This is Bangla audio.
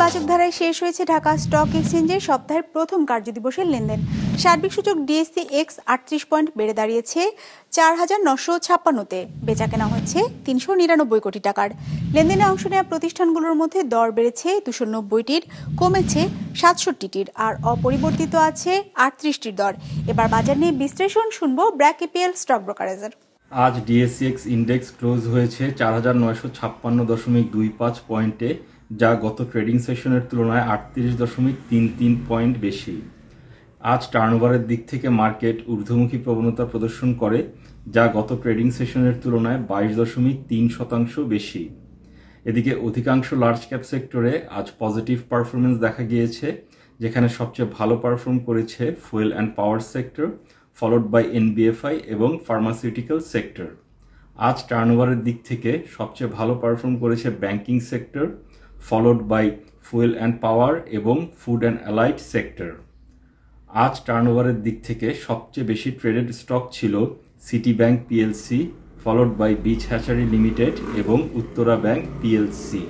ইতিবাচক ধারায় শেষ হয়েছে ঢাকা স্টক এক্সচেঞ্জের সপ্তাহের প্রথম কার্যদিবসের লেনদেন। সার্বিক সূচক ডিএসসি এক্স 38 পয়েন্ট বেড়ে দাঁড়িয়েছে ৪,৯৫৬তে। বেচাকেনা হচ্ছে ৩৯৯ কোটি টাকার। লেনদেনে অংশ নেওয়া প্রতিষ্ঠানগুলোর মধ্যে দর বেড়েছে ২৯০টির, কমেছে ৬৭টির, আর অপরিবর্তিত আছে ৩৮টির দর। এবার বাজার নিয়ে বিশ্লেষণ শুনবো ব্র্যাক এপিএল স্টক ব্রোকারেজের। আজ ডিএসসিএক্স ইন্ডেক্স ক্লোজ হয়েছে ৪,৯৫৬.25 পয়েন্টে, যা গত ট্রেডিং সেশনের তুলনায় ৩৮.33 পয়েন্ট বেশি। আজ টার্নওভারের দিক থেকে মার্কেট ঊর্ধ্বমুখী প্রবণতা প্রদর্শন করে, যা গত ট্রেডিং সেশনের তুলনায় 22.3% বেশি। এদিকে অধিকাংশ লার্জ ক্যাপ সেক্টরে আজ পজিটিভ পারফরমেন্স দেখা গিয়েছে, যেখানে সবচেয়ে ভালো পারফর্ম করেছে fuel and power sector, followed by NBFI এবং ফার্মাসিউটিক্যাল সেক্টর। আজ টার্নওভারের দিক থেকে সবচেয়ে ভালো পারফর্ম করেছে banking sector, followed by fuel and power এবং ফুড অ্যান্ড অ্যালাইড সেক্টর। আজ টার্নওভারের দিক থেকে সবচেয়ে বেশি ট্রেডেড স্টক ছিল City Bank PLC, followed by Beach Hatchery Limited এবং উত্তরা ব্যাংক পিএলসি।